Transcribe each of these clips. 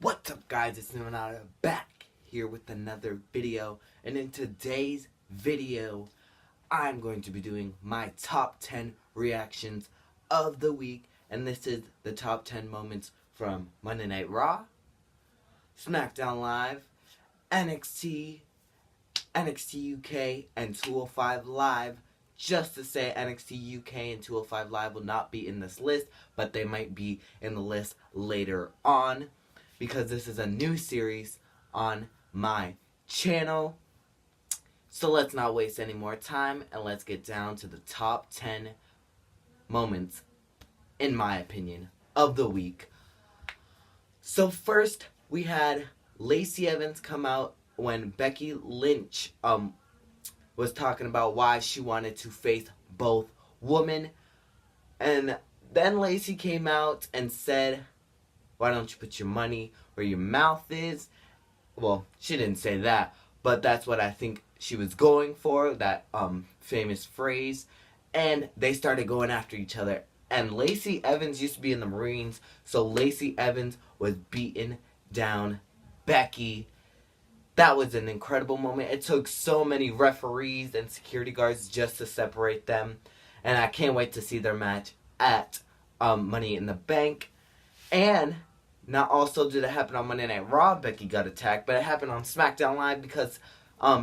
What's up, guys? It's Leonardo back here with another video, and in today's video I'm going to be doing my top 10 reactions of the week, and this is the top 10 moments from Monday Night Raw, SmackDown Live, NXT, NXT UK, and 205 Live. Just to say, NXT UK and 205 Live will not be in this list, but they might be in the list later on, because this is a new series on my channel. So let's not waste any more time, and let's get down to the top 10 moments, in my opinion, of the week. So first, we had Lacey Evans come out when Becky Lynch was talking about why she wanted to face both women. And then Lacey came out and said, "Why don't you put your money where your mouth is?" Well, she didn't say that, but that's what I think she was going for, that famous phrase. And they started going after each other. And Lacey Evans used to be in the Marines, so Lacey Evans was beating down Becky. That was an incredible moment. It took so many referees and security guards just to separate them. And I can't wait to see their match at Money in the Bank. And not also did it happen on Monday Night Raw, Becky got attacked, but it happened on SmackDown Live because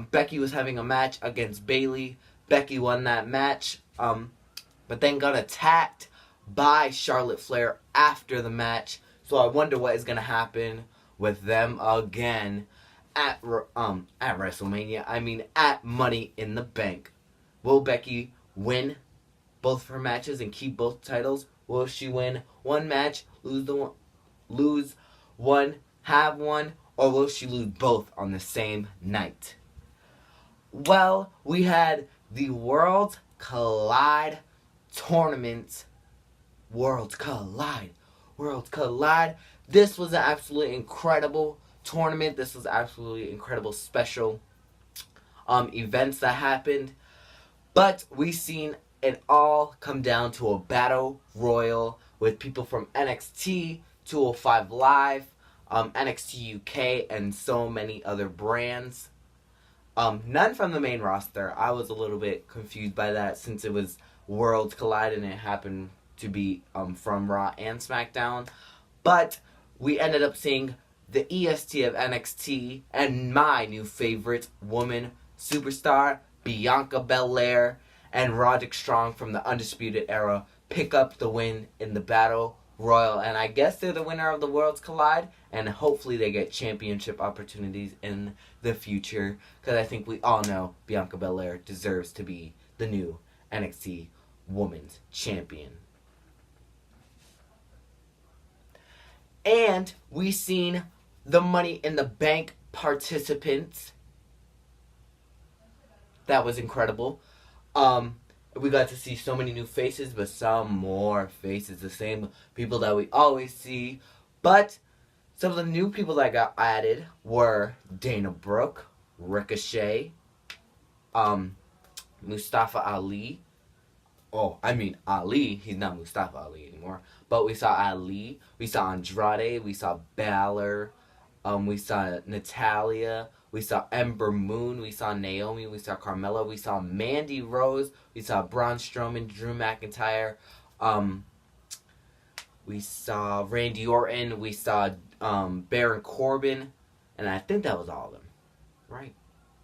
Becky was having a match against Bayley. Becky won that match, but then got attacked by Charlotte Flair after the match. So I wonder what is going to happen with them again at WrestleMania. I mean, at Money in the Bank. Will Becky win both of her matches and keep both titles? Will she win one match, lose one, have one, or will she lose both on the same night? Well, we had the Worlds Collide tournament. Worlds Collide. This was an absolutely incredible tournament. This was absolutely incredible special events that happened. But we seen it all come down to a battle royal with people from NXT, 205 Live, NXT UK, and so many other brands. None from the main roster. I was a little bit confused by that since it was Worlds Collide and it happened to be from Raw and SmackDown. But we ended up seeing the EST of NXT and my new favorite woman superstar, Bianca Belair, and Roderick Strong from the Undisputed Era pick up the win in the Battle Royal. And I guess they're the winner of the Worlds Collide, and hopefully they get championship opportunities in the future, because I think we all know Bianca Belair deserves to be the new NXT Women's Champion. And we seen the Money in the Bank participants. That was incredible. We got to see so many new faces, but some more faces, the same people that we always see. But some of the new people that got added were Dana Brooke, Ricochet, Mustafa Ali. Oh, I mean Ali. He's not Mustafa Ali anymore. But we saw Ali. We saw Andrade. We saw Balor. We saw Natalia. We saw Ember Moon. We saw Naomi. We saw Carmella. We saw Mandy Rose. We saw Braun Strowman, Drew McIntyre. We saw Randy Orton. We saw Baron Corbin. And I think that was all of them. Right?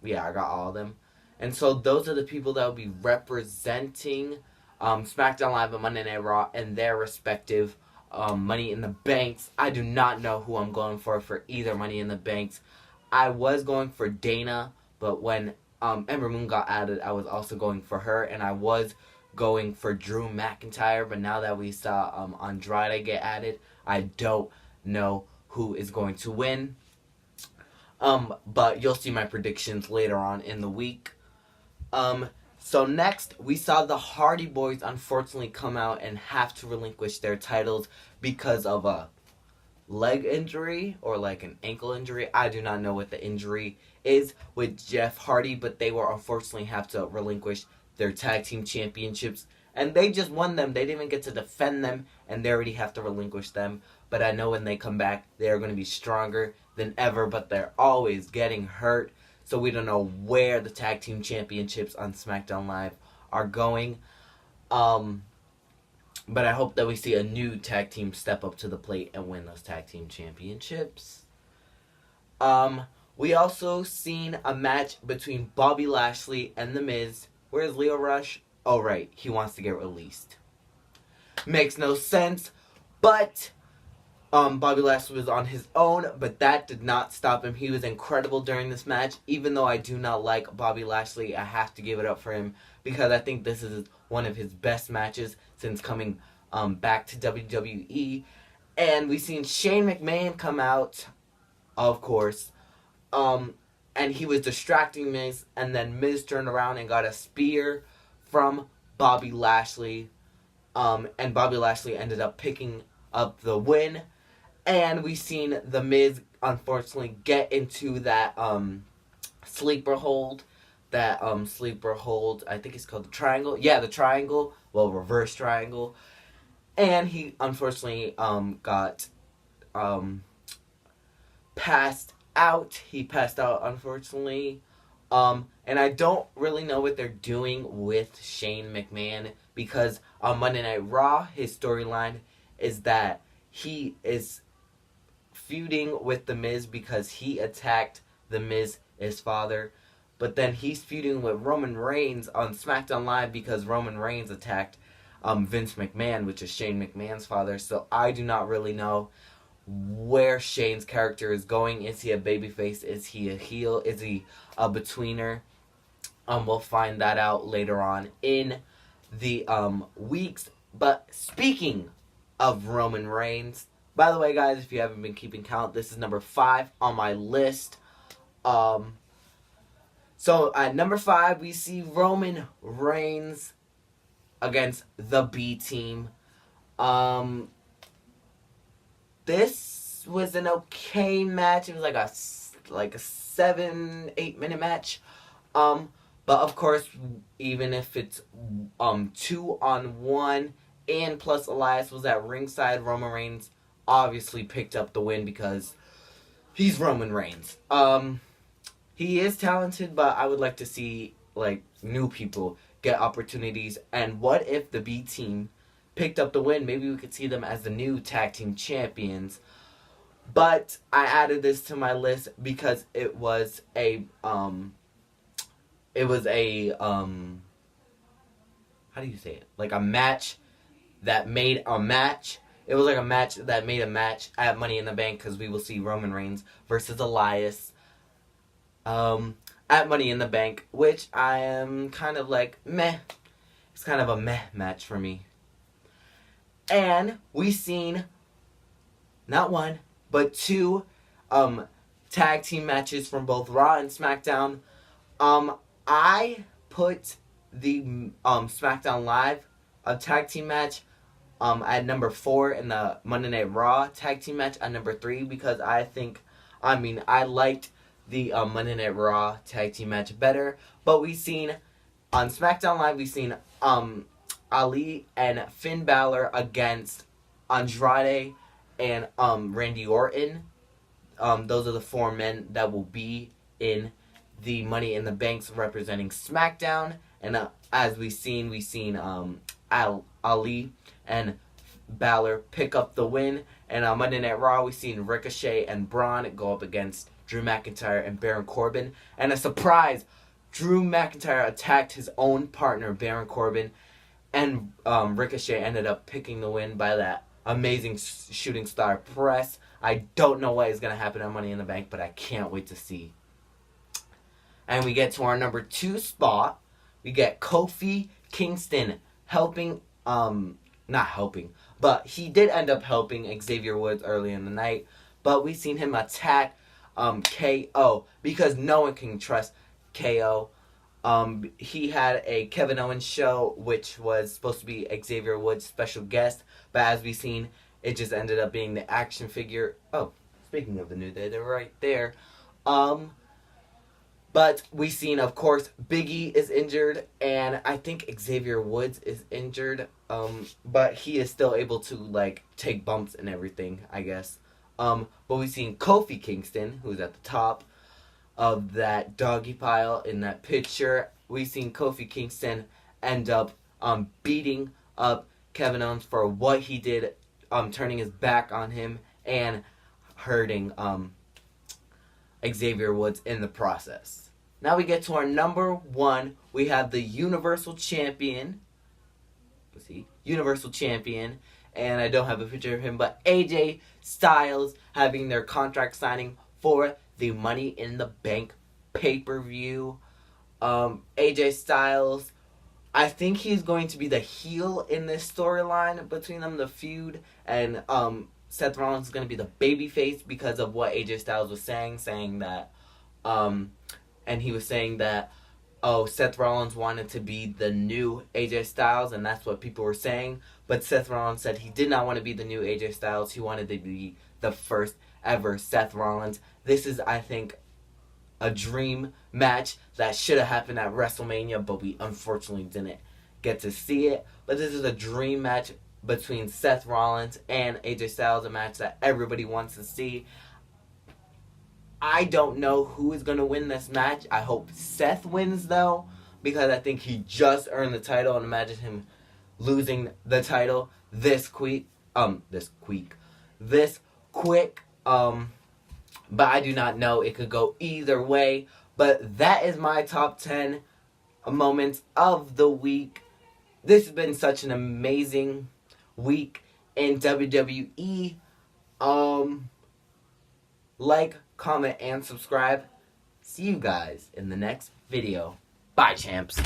Yeah, I got all of them. And so those are the people that will be representing SmackDown Live and Monday Night Raw and their respective Money in the Banks. I do not know who I'm going for either Money in the Banks. I was going for Dana, but when Ember Moon got added, I was also going for her, and I was going for Drew McIntyre, but now that we saw Andrade get added, I don't know who is going to win. But you'll see my predictions later on in the week. So next, we saw the Hardy Boys unfortunately come out and have to relinquish their titles because of a leg injury or like an ankle injury. I do not know what the injury is with Jeff Hardy, but they will unfortunately have to relinquish their tag team championships. And they just won them. They didn't even get to defend them, and they already have to relinquish them. but I know when they come back, they are going to be stronger than ever, but they're always getting hurt. So we don't know where the tag team championships on SmackDown Live are going. But I hope that we see a new tag team step up to the plate and win those tag team championships. We also seen a match between Bobby Lashley and The Miz. Where's Leo Rush? Oh, right. He wants to get released. Makes no sense. But Bobby Lashley was on his own, but that did not stop him. He was incredible during this match. Even though I do not like Bobby Lashley, I have to give it up for him because I think this is one of his best matches since coming back to WWE. And we've seen Shane McMahon come out, of course, and he was distracting Miz, and then Miz turned around and got a spear from Bobby Lashley, and Bobby Lashley ended up picking up the win. And we've seen The Miz, unfortunately, get into that sleeper hold. That sleeper hold, I think it's called the triangle. Yeah, the triangle. Well, reverse triangle. And he, unfortunately, got passed out. He passed out, unfortunately. And I don't really know what they're doing with Shane McMahon because on Monday Night Raw, his storyline is that he is feuding with The Miz because he attacked The Miz, his father. But then he's feuding with Roman Reigns on SmackDown Live because Roman Reigns attacked Vince McMahon, which is Shane McMahon's father. So I do not really know where Shane's character is going. Is he a babyface? Is he a heel? Is he a betweener? We'll find that out later on in the weeks. But speaking of Roman Reigns, by the way, guys, if you haven't been keeping count, this is number 5 on my list. So at number 5, we see Roman Reigns against the B Team. This was an okay match. It was like a 7-8 minute match. But of course, even if it's 2-on-1 and plus Elias was at ringside, Roman Reigns obviously picked up the win because he's Roman Reigns. He is talented, but I would like to see new people get opportunities. And what if the B Team picked up the win? Maybe we could see them as the new tag team champions. But I added this to my list because it was a how do you say it? Like a match that made a match. It was like a match that made a match at Money in the Bank because we will see Roman Reigns versus Elias at Money in the Bank, which I am kind of like meh. It's kind of a meh match for me. And we seen not one, but 2 tag team matches from both Raw and SmackDown. I put the SmackDown Live tag team match at number 4 in the Monday Night Raw tag team match at number 3 because I liked the Monday Night Raw tag team match better. But we've seen on SmackDown Live, we've seen Ali and Finn Balor against Andrade and Randy Orton. Those are the 4 men that will be in the Money in the Banks representing SmackDown. And as we've seen Ali and Balor pick up the win. And on Monday Night Raw, we've seen Ricochet and Braun go up against Drew McIntyre and Baron Corbin. And a surprise, Drew McIntyre attacked his own partner, Baron Corbin. And Ricochet ended up picking the win by that amazing shooting star press. I don't know what is going to happen on Money in the Bank, but I can't wait to see. And we get to our number 2 spot. We get Kofi Kingston helping, not helping, but he did end up helping Xavier Woods early in the night. But we've seen him attack KO because no one can trust KO. He had a Kevin Owens show, which was supposed to be Xavier Woods' special guest, but as we've seen, it just ended up being the action figure. Oh, speaking of the New Day, they're right there. But we've seen, of course, Big E is injured, and I think Xavier Woods is injured. but he is still able to like take bumps and everything, I guess. But we've seen Kofi Kingston, who's at the top of that doggy pile in that picture. We've seen Kofi Kingston end up beating up Kevin Owens for what he did, turning his back on him and hurting Xavier Woods in the process. Now we get to our number one. We have the Universal Champion. Let's see. Universal Champion. And I don't have a picture of him, but AJ Styles having their contract signing for the Money in the Bank pay-per-view. AJ Styles, I think he's going to be the heel in this storyline between them, the feud. And Seth Rollins is going to be the babyface because of what AJ Styles was saying that, and he was saying that, Seth Rollins wanted to be the new AJ Styles, and that's what people were saying. But Seth Rollins said he did not want to be the new AJ Styles. He wanted to be the first ever Seth Rollins. This is, I think, a dream match that should have happened at WrestleMania, but we unfortunately didn't get to see it. But this is a dream match between Seth Rollins and AJ Styles, a match that everybody wants to see. I don't know who is going to win this match. I hope Seth wins, though, because I think he just earned the title, and imagine him losing the title this quick. But I do not know. It could go either way. But that is my top 10 moments of the week. This has been such an amazing week in WWE. Like, comment, and subscribe. See you guys in the next video. Bye, champs.